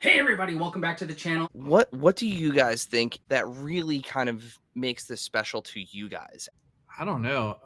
Hey everybody, welcome back to the channel. What do you guys think that really kind of makes this special to you guys? I don't know.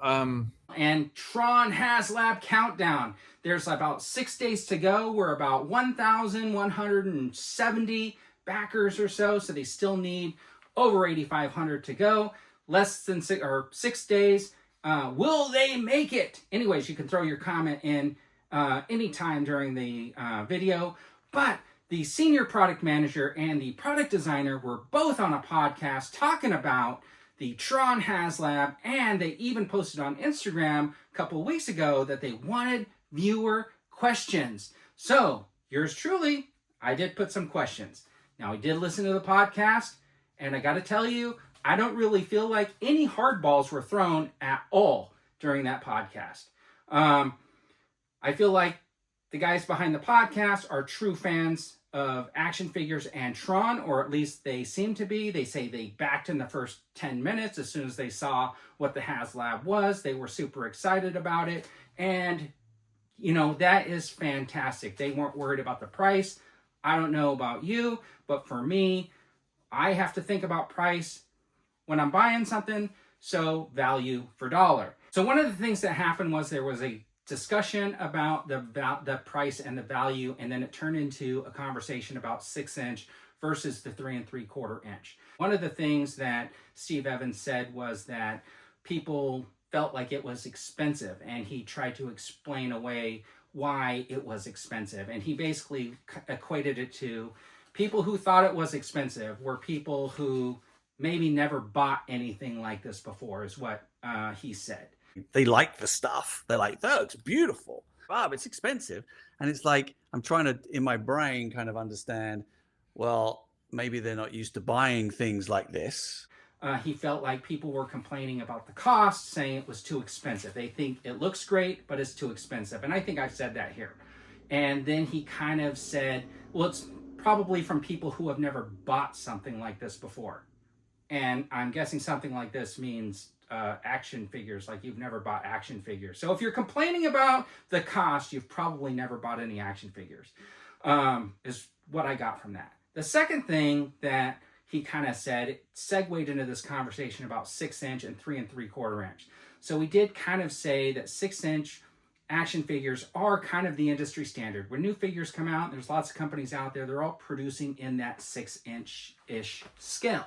And TRON HASLAB Countdown. There's about 6 days to go. We're about 1,170 backers or so they still need over 8,500 to go. Less than 6 days. Will they make it? Anyways, you can throw your comment in anytime during the video. But the senior product manager and the product designer were both on a podcast talking about the TRON HasLab, and they even posted on Instagram a couple of weeks ago that they wanted viewer questions. So, yours truly, I did put some questions. Now, I did listen to the podcast, and I got to tell you, I don't really feel like any hardballs were thrown at all during that podcast. I feel like the guys behind the podcast are true fans of action figures and Tron, or at least they seem to be. They say they backed in the first 10 minutes as soon as they saw what the HasLab was. They were super excited about it. And, you know, that is fantastic. They weren't worried about the price. I don't know about you, but for me, I have to think about price when I'm buying something, so value for dollar. So one of the things that happened was there was a discussion about the price and the value, and then it turned into a conversation about 6-inch versus the 3 3/4 inch. One of the things that Steve Evans said was that people felt like it was expensive, and he tried to explain away why it was expensive. And he basically equated it to people who thought it was expensive were people who maybe never bought anything like this before, is what he said. They like the stuff. They're like, that looks beautiful. Bob, it's expensive. And it's like, I'm trying to, in my brain, kind of understand, well, maybe they're not used to buying things like this. He felt like people were complaining about the cost, saying it was too expensive. They think it looks great, but it's too expensive. And I think I've said that here. And then he kind of said, well, it's probably from people who have never bought something like this before. And I'm guessing something like this means action figures, like you've never bought action figures. So if you're complaining about the cost, you've probably never bought any action figures, is what I got from that. The second thing that he kind of said, it segued into this conversation about 6-inch and 3 3/4 inch. So we did kind of say that 6-inch action figures are kind of the industry standard. When new figures come out, there's lots of companies out there, they're all producing in that 6-inch-ish scale.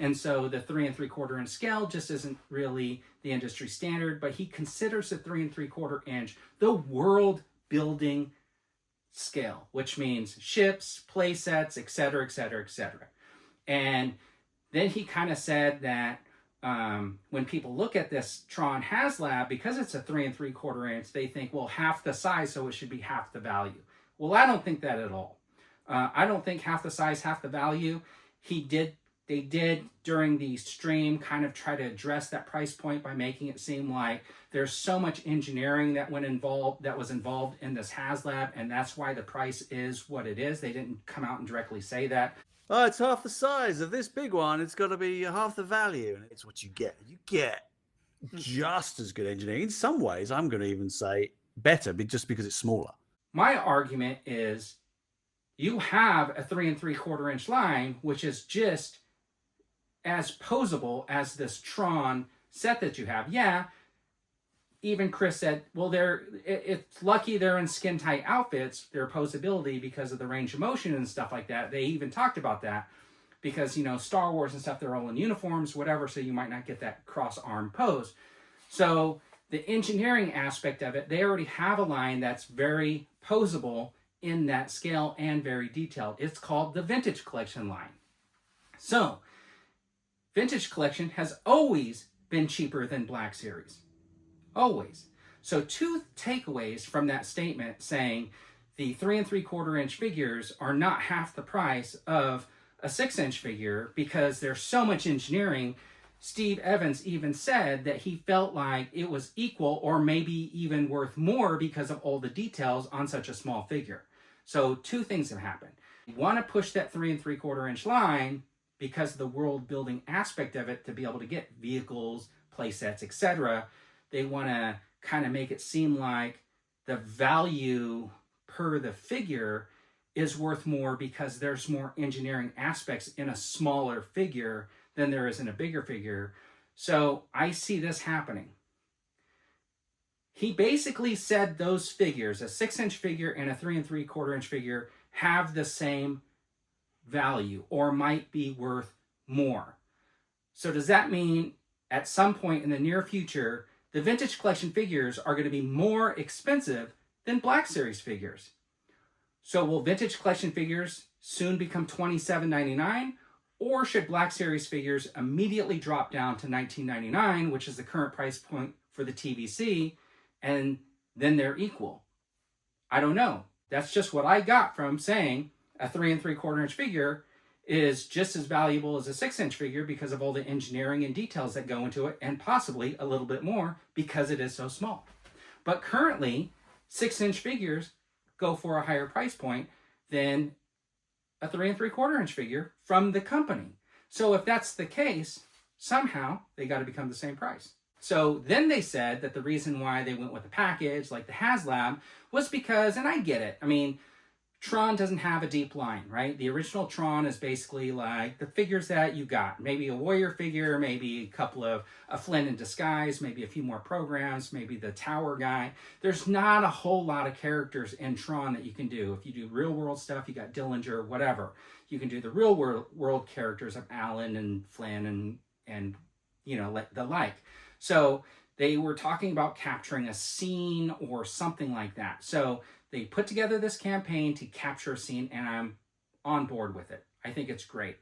And so the 3 3/4 inch scale just isn't really the industry standard, but he considers the 3 3/4 inch the world building scale, which means ships, play sets, etc., etc., etc. And then he kind of said that when people look at this TRON HasLab, because it's a 3 3/4 inch, they think, well, half the size, so it should be half the value. Well, I don't think that at all. I don't think half the size, half the value. They did during the stream kind of try to address that price point by making it seem like there's so much engineering that was involved in this HasLab, and that's why the price is what it is. They didn't come out and directly say that. Oh, it's half the size of this big one. It's got to be half the value. And it's what you get. You get just as good engineering. In some ways, I'm going to even say better, just because it's smaller. My argument is you have a 3 3/4 inch line, which is just as posable as this Tron set that you have. Yeah, even Chris said, well, it's lucky they're in skin tight outfits, their posability, because of the range of motion and stuff like that. They even talked about that because, you know, Star Wars and stuff, they're all in uniforms, whatever, so you might not get that cross arm pose. So the engineering aspect of it, they already have a line that's very posable in that scale and very detailed. It's called the Vintage Collection line. So Vintage Collection has always been cheaper than Black Series. Always. So two takeaways from that statement saying the 3 3/4 inch figures are not half the price of a 6-inch figure because there's so much engineering. Steve Evans even said that he felt like it was equal or maybe even worth more because of all the details on such a small figure. So two things have happened. You want to push that 3 3/4 inch line because of the world building aspect of it to be able to get vehicles, play sets, etc. They want to kind of make it seem like the value per the figure is worth more because there's more engineering aspects in a smaller figure than there is in a bigger figure. So I see this happening. He basically said those figures, a 6-inch figure and a 3 3/4-inch figure, have the same value or might be worth more. So does that mean at some point in the near future, the vintage collection figures are going to be more expensive than Black Series figures? So will vintage collection figures soon become $27.99, or should Black Series figures immediately drop down to $19.99, which is the current price point for the TVC, and then they're equal? I don't know. That's just what I got from saying a 3 3/4-inch figure is just as valuable as a 6-inch figure because of all the engineering and details that go into it, and possibly a little bit more because it is so small. But currently, 6-inch figures go for a higher price point than a 3 3/4-inch figure from the company. So if that's the case, somehow they got to become the same price. So then they said that the reason why they went with a package like the HasLab was because, and I get it, I mean, Tron doesn't have a deep line, right? The original Tron is basically like the figures that you got. Maybe a warrior figure, maybe a couple of a Flynn in disguise, maybe a few more programs, maybe the tower guy. There's not a whole lot of characters in Tron that you can do. If you do real world stuff, you got Dillinger, whatever. You can do the real world characters of Alan and Flynn and you know, the like. So they were talking about capturing a scene or something like that. So they put together this campaign to capture a scene, and I'm on board with it. I think it's great.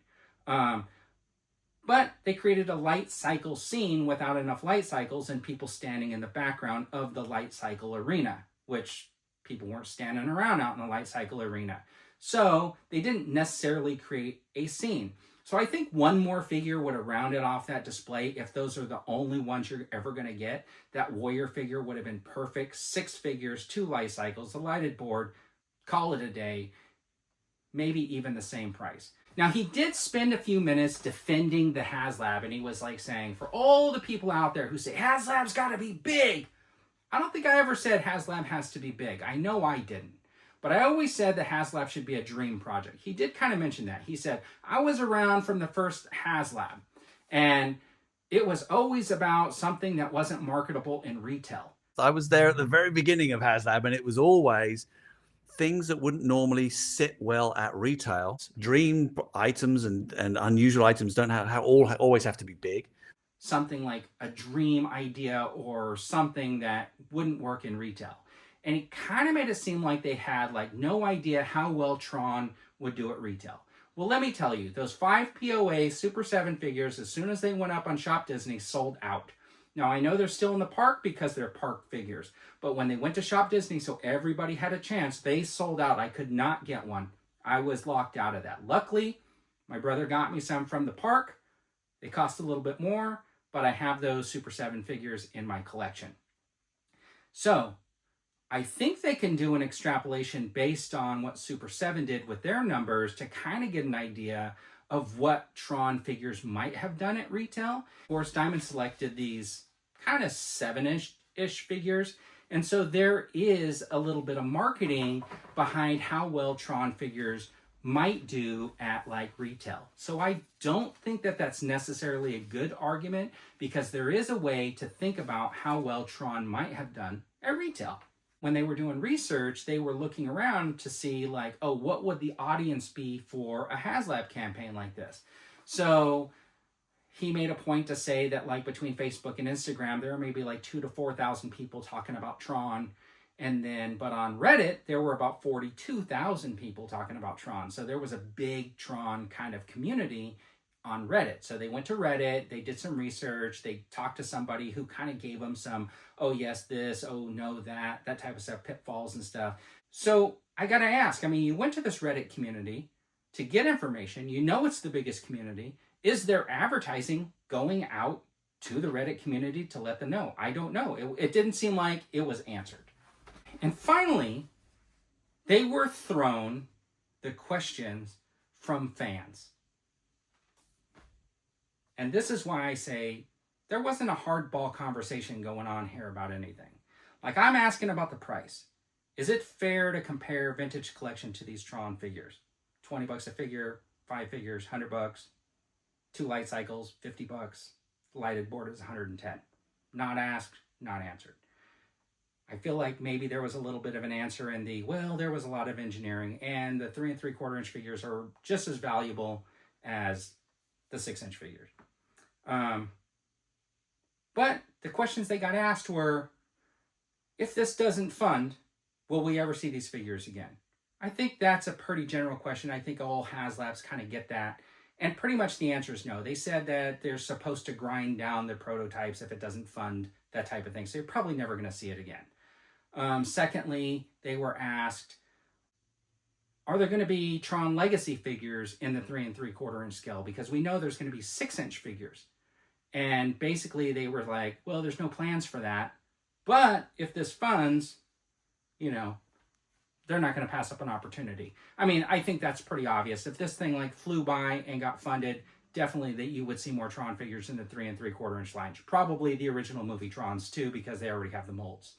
But they created a light cycle scene without enough light cycles and people standing in the background of the light cycle arena, which people weren't standing around out in the light cycle arena. So they didn't necessarily create a scene. So I think one more figure would have rounded off that display if those are the only ones you're ever going to get. That warrior figure would have been perfect. 6 figures, 2 light cycles, a lighted board, call it a day, maybe even the same price. Now, he did spend a few minutes defending the HasLab, and he was like saying, for all the people out there who say, HasLab's got to be big. I don't think I ever said HasLab has to be big. I know I didn't. But I always said that HasLab should be a dream project. He did kind of mention that. He said, I was around from the first HasLab, and it was always about something that wasn't marketable in retail. I was there at the very beginning of HasLab, and it was always things that wouldn't normally sit well at retail. Dream items and unusual items don't always have to be big. Something like a dream idea or something that wouldn't work in retail. And it kind of made it seem like they had like no idea how well Tron would do at retail. Well, let me tell you, those 5 POA Super 7 figures, as soon as they went up on Shop Disney, sold out. Now, I know they're still in the park because they're park figures, but when they went to Shop Disney, so everybody had a chance, they sold out. I could not get one. I was locked out of that. Luckily, my brother got me some from the park. They cost a little bit more, but I have those Super 7 figures in my collection. So, I think they can do an extrapolation based on what Super 7 did with their numbers to kind of get an idea of what Tron figures might have done at retail. Of course, Diamond selected these kind of 7-ish figures, and so there is a little bit of marketing behind how well Tron figures might do at like retail. So I don't think that that's necessarily a good argument, because there is a way to think about how well Tron might have done at retail. When they were doing research, they were looking around to see like, oh, what would the audience be for a HasLab campaign like this? So he made a point to say that like between Facebook and Instagram, there are maybe like 2,000 to 4,000 people talking about Tron. And then, but on Reddit, there were about 42,000 people talking about Tron. So there was a big Tron kind of community on Reddit. So they went to Reddit, they did some research, they talked to somebody who kind of gave them some, oh yes, this, oh no, that type of stuff, pitfalls and stuff. So I got to ask, I mean, you went to this Reddit community to get information, you know it's the biggest community. Is there advertising going out to the Reddit community to let them know? I don't know. It didn't seem like it was answered. And finally, they were thrown the questions from fans. And this is why I say there wasn't a hardball conversation going on here about anything. Like, I'm asking about the price. is it fair to compare vintage collection to these Tron figures? $20 a figure, 5 figures, $100, 2 light cycles, $50. Lighted board is 110. Not asked, not answered. I feel like maybe there was a little bit of an answer in the, well, there was a lot of engineering, and the 3 3/4 inch figures are just as valuable as the 6-inch figures. But the questions they got asked were, if this doesn't fund, will we ever see these figures again? I think that's a pretty general question. I think all HasLabs kind of get that. And pretty much the answer is no. They said that they're supposed to grind down the prototypes if it doesn't fund, that type of thing. So you're probably never going to see it again. Secondly, they were asked, are there going to be Tron Legacy figures in the 3 3/4 inch scale? Because we know there's going to be 6-inch figures. And basically they were like, well, there's no plans for that. But if this funds, you know, they're not going to pass up an opportunity. I mean, I think that's pretty obvious. If this thing like flew by and got funded, definitely that you would see more Tron figures in the 3 3/4 inch line. Probably the original movie Trons too, because they already have the molds.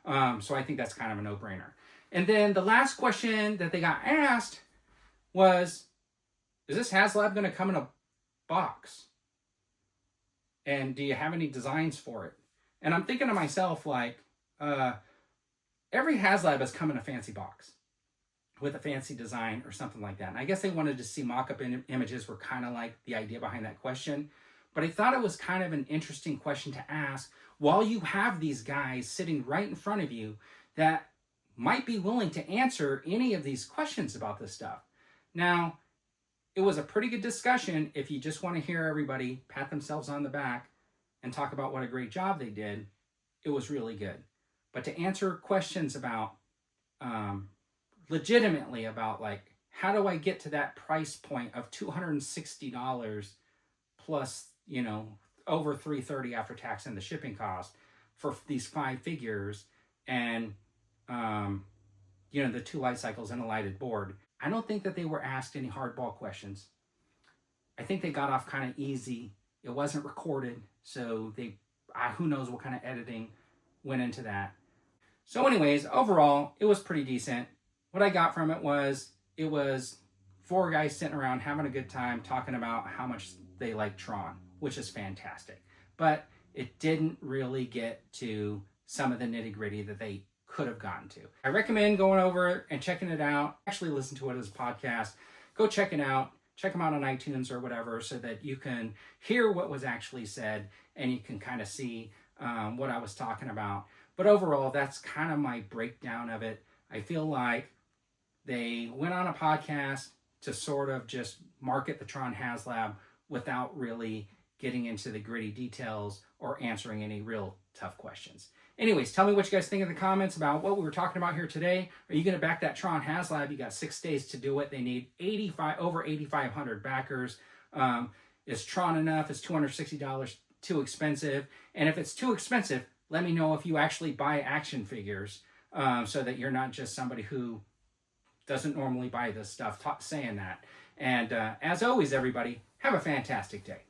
So I think that's kind of a no-brainer. And then the last question that they got asked was, is this HasLab going to come in a box? And do you have any designs for it? And I'm thinking to myself, like, every HasLab has come in a fancy box with a fancy design or something like that. And I guess they wanted to see mock-up images were kind of like the idea behind that question. But I thought it was kind of an interesting question to ask while you have these guys sitting right in front of you that might be willing to answer any of these questions about this stuff. Now, it was a pretty good discussion. If you just want to hear everybody pat themselves on the back and talk about what a great job they did, it was really good. But to answer questions about, legitimately about, like, how do I get to that price point of $260 plus, you know, over $330 after tax and the shipping cost for these 5 figures and, you know, the 2 light cycles and a lighted board. I don't think that they were asked any hardball questions. I think they got off kind of easy. It wasn't recorded, so they, who knows what kind of editing went into that. So anyways, overall, it was pretty decent. What I got from it was 4 guys sitting around having a good time talking about how much they like Tron, which is fantastic. But it didn't really get to some of the nitty-gritty that they could have gotten to. I recommend going over and checking it out. Actually listen to it as a podcast. Go check it out. Check them out on iTunes or whatever so that you can hear what was actually said and you can kind of see what I was talking about. But overall, that's kind of my breakdown of it. I feel like they went on a podcast to sort of just market the Tron HasLab without really getting into the gritty details or answering any real tough questions. Anyways, tell me what you guys think in the comments about what we were talking about here today. Are you going to back that Tron HasLab? You got 6 days to do it. They need over 8,500 backers. Is Tron enough? Is $260 too expensive? And if it's too expensive, let me know if you actually buy action figures so that you're not just somebody who doesn't normally buy this stuff saying that. And as always, everybody, have a fantastic day.